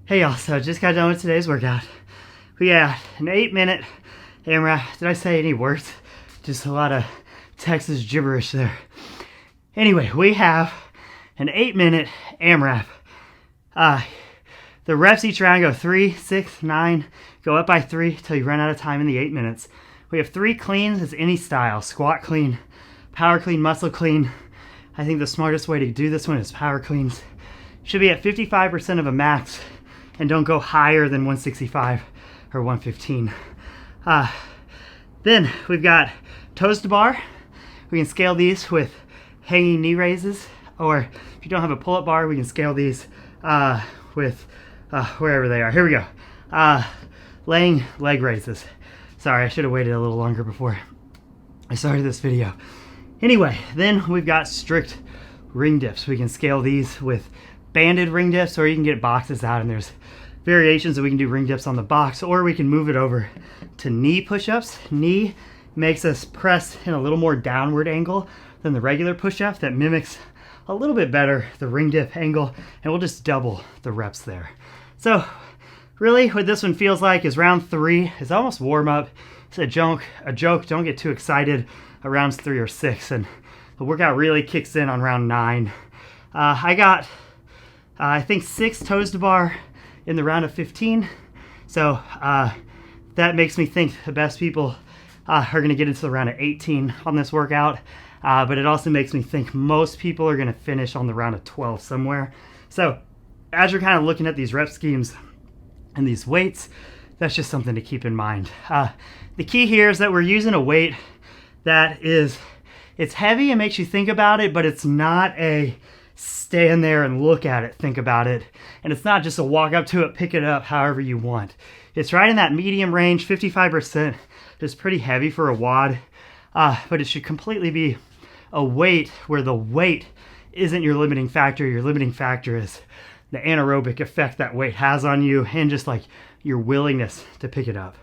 Hey y'all, so just got done with today's workout. We got an 8-minute AMRAP. Did I say any words? Just a lot of Texas gibberish there. Anyway, we have an 8-minute AMRAP. The reps each round go 3, 6, 9, go up by 3 till you run out of time in the 8 minutes. We have 3 cleans as any style: squat clean, power clean, muscle clean. I think the smartest way to do this one is power cleans. Should be at 55% of a max, and don't go higher than 165 or 115. Then we've got toes to bar. We can scale these with hanging knee raises, or if you don't have a pull-up bar, we can scale these with wherever they are. Here we go. Laying leg raises. Sorry, I should have waited a little longer before I started this video. Anyway, then we've got strict ring dips. We can scale these with banded ring dips, or you can get boxes out, and there's variations that we can do ring dips on the box, or we can move it over to knee push-ups. Knee makes us press in a little more downward angle than the regular push-up that mimics a little bit better the ring dip angle, and we'll just double the reps there. So really what this one feels like is round 3 is almost warm-up. It's a joke, don't get too excited at rounds 3 or 6, and the workout really kicks in on round 9. I got I think 6 toes to bar in the round of 15. So that makes me think the best people are going to get into the round of 18 on this workout. But it also makes me think most people are going to finish on the round of 12 somewhere. So as you're kind of looking at these rep schemes and these weights, that's just something to keep in mind. The key here is that we're using a weight that it's heavy and makes you think about it, but it's not a stand there and look at it, think about it. And it's not just a walk up to it, pick it up however you want. It's right in that medium range. 55% is pretty heavy for a WOD, but it should completely be a weight where the weight isn't your limiting factor. Your limiting factor is the anaerobic effect that weight has on you, and just like your willingness to pick it up.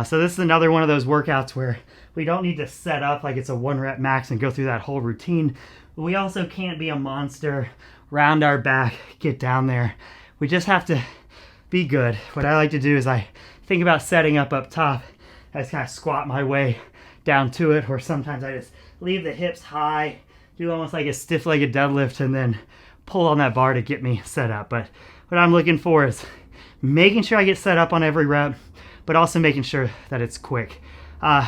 So this is another one of those workouts where we don't need to set up like it's a 1 rep max and go through that whole routine. We also can't be a monster, round our back, get down there. We just have to be good. What I like to do is I think about setting up top. I just kind of squat my way down to it, or sometimes I just leave the hips high, do almost like a stiff-legged deadlift, and then pull on that bar to get me set up. But what I'm looking for is making sure I get set up on every rep, but also making sure that it's quick.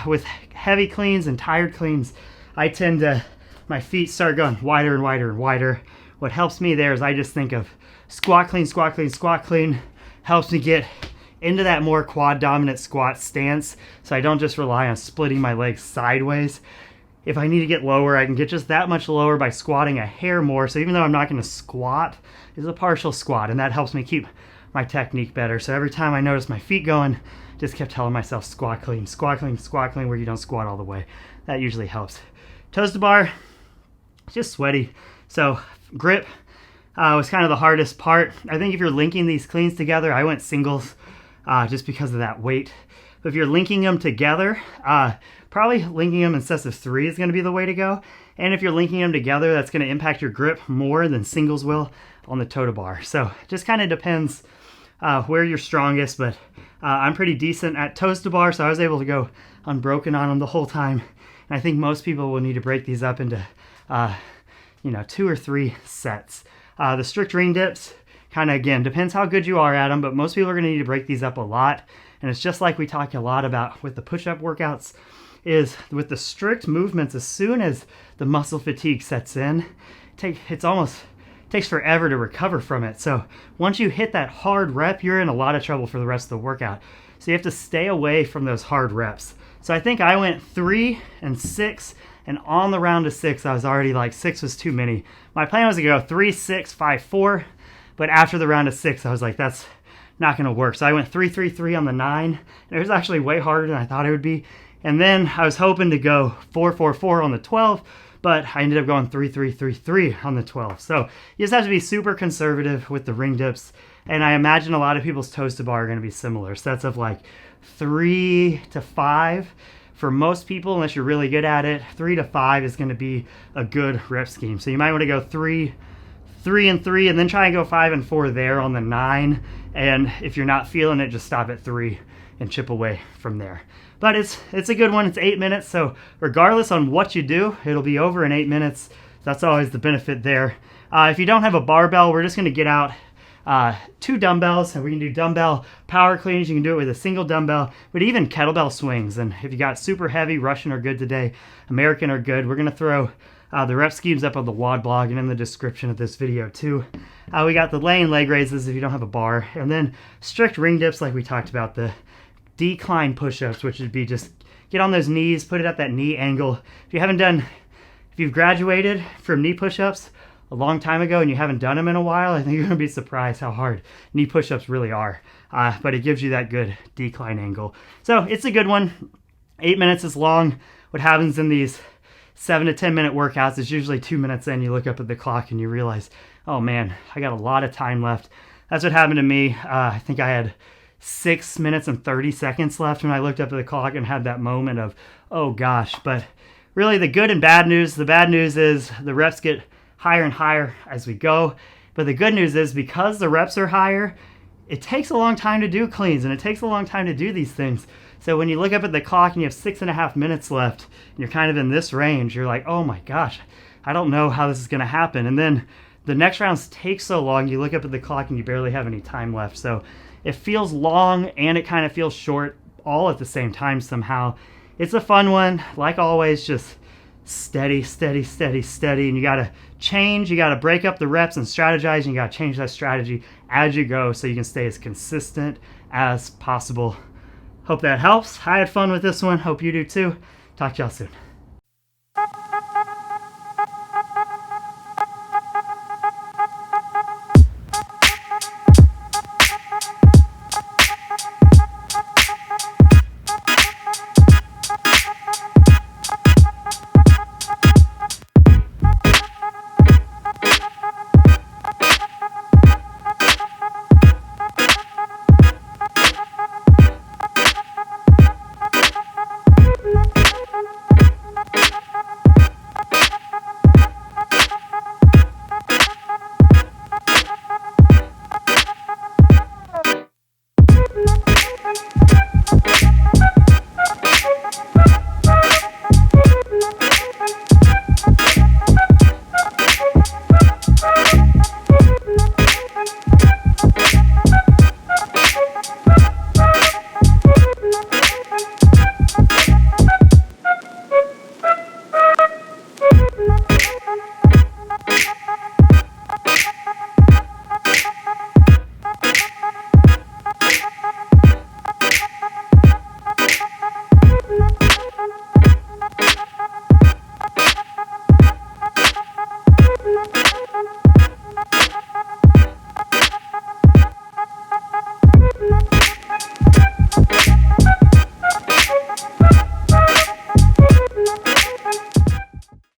With heavy cleans and tired cleans, I tend to, my feet start going wider and wider and wider. What helps me there is I just think of squat clean, squat clean, squat clean. Helps me get into that more quad dominant squat stance, so I don't just rely on splitting my legs sideways. If I need to get lower, I can get just that much lower by squatting a hair more. So even though I'm not going to squat, it's a partial squat, and that helps me keep my technique better. So every time I notice my feet going, just kept telling myself squat clean, where you don't squat all the way. That usually helps. Toes to bar, just sweaty. So grip was kind of the hardest part. I think if you're linking these cleans together, I went singles just because of that weight. But if you're linking them together, probably linking them in sets of 3 is going to be the way to go. And if you're linking them together, that's going to impact your grip more than singles will on the toe to bar. So it just kind of depends where you're strongest, but I'm pretty decent at toes to bar, so I was able to go unbroken on them the whole time. And I think most people will need to break these up into 2 or 3 sets. The strict ring dips, kind of, again, depends how good you are at them, but most people are going to need to break these up a lot. And it's just like we talk a lot about with the push-up workouts, is with the strict movements, as soon as the muscle fatigue sets in, it almost takes forever to recover from it. So once you hit that hard rep, you're in a lot of trouble for the rest of the workout. So you have to stay away from those hard reps. So I think I went 3 and 6, and on the round of 6, I was already like 6 was too many. My plan was to go 3, 6, 5, 4, but after the round of 6, I was like, that's not going to work. So I went 3, 3, 3 on the 9, and it was actually way harder than I thought it would be. And then I was hoping to go 4, 4, 4 on the 12, but I ended up going 3, 3, 3, 3 on the 12. So you just have to be super conservative with the ring dips. And I imagine a lot of people's toes to bar are going to be similar. Sets of like 3 to 5. For most people, unless you're really good at it, 3 to 5 is going to be a good rep scheme. So you might want to go 3, 3 and 3, and then try and go 5 and 4 there on the 9. And if you're not feeling it, just stop at 3 and chip away from there. But it's a good one. It's 8 minutes, so regardless on what you do, it'll be over in 8 minutes. That's always the benefit there. If you don't have a barbell, we're just going to get out 2 dumbbells, and we can do dumbbell power cleans. You can do it with a single dumbbell, but even kettlebell swings. And if you got super heavy, Russian are good today, American are good. We're going to throw the rep schemes up on the WOD blog and in the description of this video too. We got the laying leg raises if you don't have a bar, and then strict ring dips like we talked about, the decline push-ups, which would be just get on those knees, put it at that knee angle. If you've graduated from knee push-ups a long time ago and you haven't done them in a while, I think you're going to be surprised how hard knee push-ups really are. But it gives you that good decline angle. So it's a good one. 8 minutes is long. What happens in these 7 to 10 minute workouts is usually 2 minutes in, you look up at the clock and you realize, oh man, I got a lot of time left. That's what happened to me. I think I had 6 minutes and 30 seconds left when I looked up at the clock and had that moment of, oh gosh. But really the good and bad news, the bad news is the reps get higher and higher as we go. But the good news is because the reps are higher, it takes a long time to do cleans and it takes a long time to do these things. So when you look up at the clock and you have 6.5 minutes left and you're kind of in this range, you're like, oh my gosh, I don't know how this is going to happen. And then the next rounds take so long, you look up at the clock and you barely have any time left. So it feels long and it kind of feels short all at the same time somehow. It's a fun one. Like always, just steady, steady, steady, steady. And you got to change. You got to break up the reps and strategize. And you got to change that strategy as you go so you can stay as consistent as possible. Hope that helps. I had fun with this one. Hope you do too. Talk to y'all soon.